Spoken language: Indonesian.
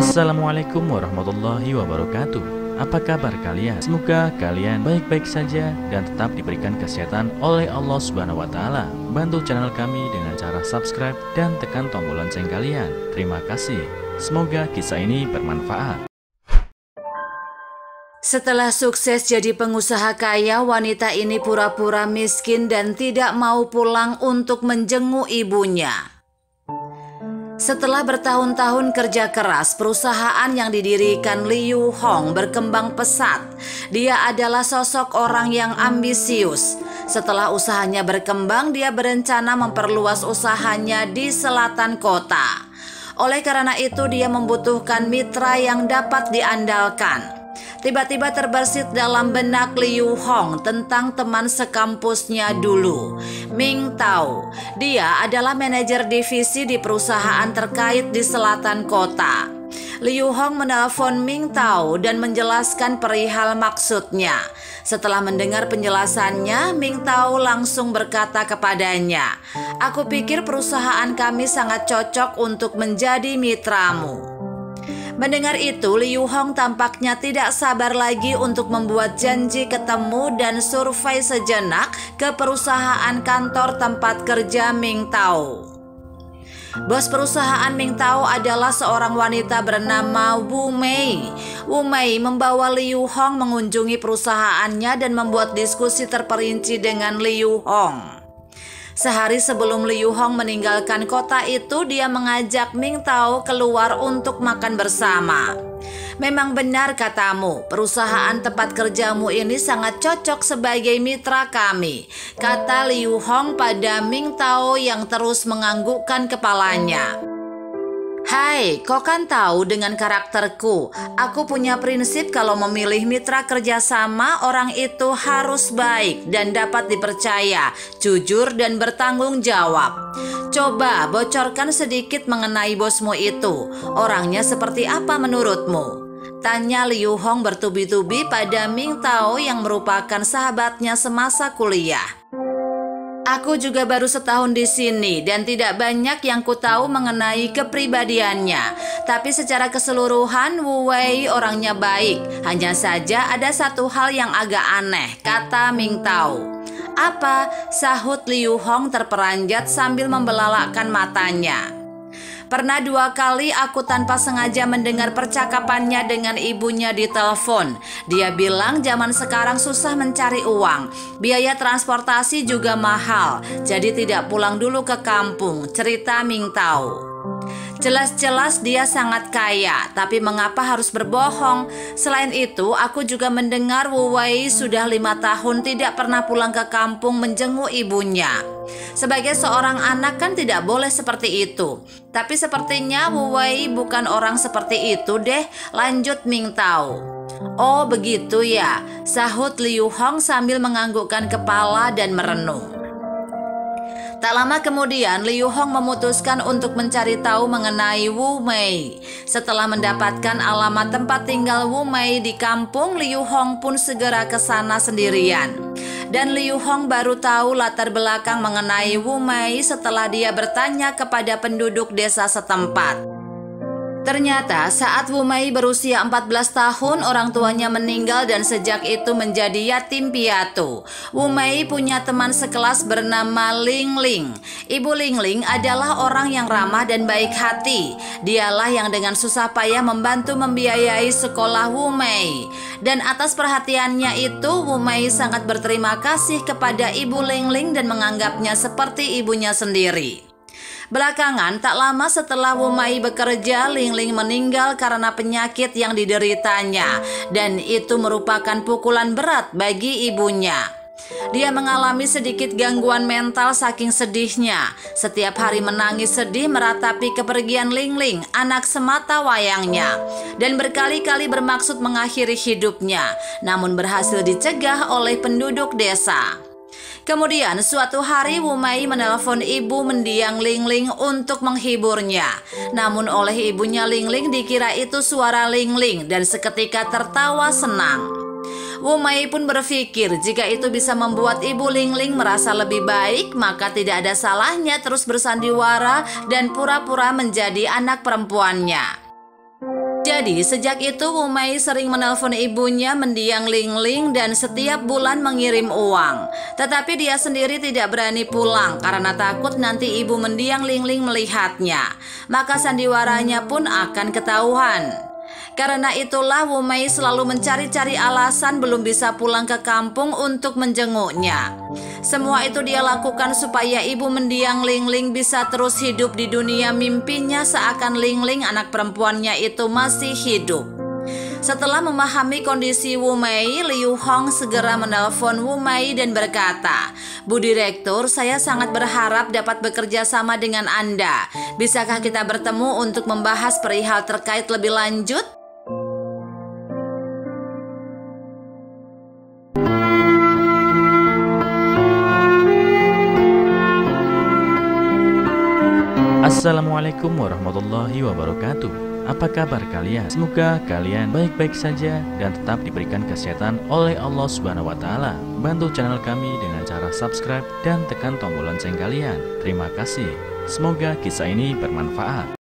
Assalamualaikum warahmatullahi wabarakatuh. Apa kabar kalian? Semoga kalian baik-baik saja dan tetap diberikan kesehatan oleh Allah Subhanahu wa Ta'ala. Bantu channel kami dengan cara subscribe dan tekan tombol lonceng kalian. Terima kasih. Semoga kisah ini bermanfaat. Setelah sukses jadi pengusaha kaya, wanita ini pura-pura miskin dan tidak mau pulang untuk menjenguk ibunya. Setelah bertahun-tahun kerja keras, perusahaan yang didirikan Liu Hong berkembang pesat. Dia adalah sosok orang yang ambisius. Setelah usahanya berkembang, dia berencana memperluas usahanya di selatan kota. Oleh karena itu, dia membutuhkan mitra yang dapat diandalkan. Tiba-tiba terbersit dalam benak Liu Hong tentang teman sekampusnya dulu, Ming Tao. Dia adalah manajer divisi di perusahaan terkait di selatan kota. Liu Hong menelpon Ming Tao dan menjelaskan perihal maksudnya. Setelah mendengar penjelasannya, Ming Tao langsung berkata kepadanya, "Aku pikir perusahaan kami sangat cocok untuk menjadi mitramu." Mendengar itu, Liu Hong tampaknya tidak sabar lagi untuk membuat janji ketemu dan survei sejenak ke perusahaan kantor tempat kerja Ming Tao. Bos perusahaan Ming Tao adalah seorang wanita bernama Wu Mei. Wu Mei membawa Liu Hong mengunjungi perusahaannya dan membuat diskusi terperinci dengan Liu Hong. Sehari sebelum Liu Hong meninggalkan kota itu, dia mengajak Ming Tao keluar untuk makan bersama. "Memang benar katamu, perusahaan tempat kerjamu ini sangat cocok sebagai mitra kami," kata Liu Hong pada Ming Tao yang terus menganggukkan kepalanya. "Hai, kau kan tahu dengan karakterku, aku punya prinsip kalau memilih mitra kerjasama, orang itu harus baik dan dapat dipercaya, jujur dan bertanggung jawab. Coba bocorkan sedikit mengenai bosmu itu, orangnya seperti apa menurutmu?" tanya Liu Hong bertubi-tubi pada Ming Tao yang merupakan sahabatnya semasa kuliah. "Aku juga baru setahun di sini dan tidak banyak yang ku tahu mengenai kepribadiannya. Tapi secara keseluruhan Wu Wei orangnya baik. Hanya saja ada satu hal yang agak aneh," kata Ming Tao. "Apa?" sahut Liu Hong terperanjat sambil membelalakkan matanya. "Pernah 2 kali aku tanpa sengaja mendengar percakapannya dengan ibunya di telepon. Dia bilang zaman sekarang susah mencari uang, biaya transportasi juga mahal, jadi tidak pulang dulu ke kampung," cerita Ming Tao. "Jelas-jelas dia sangat kaya, tapi mengapa harus berbohong? Selain itu, aku juga mendengar Wu Wei sudah 5 tahun tidak pernah pulang ke kampung menjenguk ibunya. Sebagai seorang anak kan tidak boleh seperti itu. Tapi sepertinya Wu Wei bukan orang seperti itu deh," lanjut Ming Tao. "Oh begitu ya," sahut Liu Hong sambil menganggukkan kepala dan merenung. Tak lama kemudian, Liu Hong memutuskan untuk mencari tahu mengenai Wu Mei. Setelah mendapatkan alamat tempat tinggal Wu Mei di kampung, Liu Hong pun segera ke sana sendirian. Dan Liu Hong baru tahu latar belakang mengenai Wu Mei setelah dia bertanya kepada penduduk desa setempat. Ternyata saat Wu Mei berusia 14 tahun, orang tuanya meninggal dan sejak itu menjadi yatim piatu. Wu Mei punya teman sekelas bernama Ling Ling. Ibu Ling Ling adalah orang yang ramah dan baik hati. Dialah yang dengan susah payah membantu membiayai sekolah Wu Mei. Dan atas perhatiannya itu, Wu Mei sangat berterima kasih kepada Ibu Ling Ling dan menganggapnya seperti ibunya sendiri. Belakangan, tak lama setelah Wu Mei bekerja, Ling Ling meninggal karena penyakit yang dideritanya, dan itu merupakan pukulan berat bagi ibunya. Dia mengalami sedikit gangguan mental saking sedihnya. Setiap hari menangis sedih meratapi kepergian Ling Ling, anak semata wayangnya, dan berkali-kali bermaksud mengakhiri hidupnya, namun berhasil dicegah oleh penduduk desa. Kemudian suatu hari Wu Mei menelpon ibu mendiang Ling Ling untuk menghiburnya. Namun oleh ibunya Ling Ling dikira itu suara Ling Ling dan seketika tertawa senang. Wu Mei pun berpikir jika itu bisa membuat ibu Ling Ling merasa lebih baik, maka tidak ada salahnya terus bersandiwara dan pura-pura menjadi anak perempuannya. Jadi sejak itu Wumei sering menelpon ibunya mendiang Ling-Ling dan setiap bulan mengirim uang. Tetapi dia sendiri tidak berani pulang karena takut nanti ibu mendiang Ling-Ling melihatnya. Maka sandiwaranya pun akan ketahuan. Karena itulah Wumei selalu mencari-cari alasan belum bisa pulang ke kampung untuk menjenguknya. Semua itu dia lakukan supaya ibu mendiang Ling-Ling bisa terus hidup di dunia mimpinya seakan Ling-Ling anak perempuannya itu masih hidup. Setelah memahami kondisi Wumei, Liu Hong segera menelpon Wumei dan berkata, "Bu Direktur, saya sangat berharap dapat bekerja sama dengan Anda. Bisakah kita bertemu untuk membahas perihal terkait lebih lanjut?" Assalamualaikum warahmatullahi wabarakatuh. Apa kabar kalian? Semoga kalian baik-baik saja dan tetap diberikan kesehatan oleh Allah Subhanahu wa Ta'ala. Bantu channel kami dengan cara subscribe dan tekan tombol lonceng kalian. Terima kasih. Semoga kisah ini bermanfaat.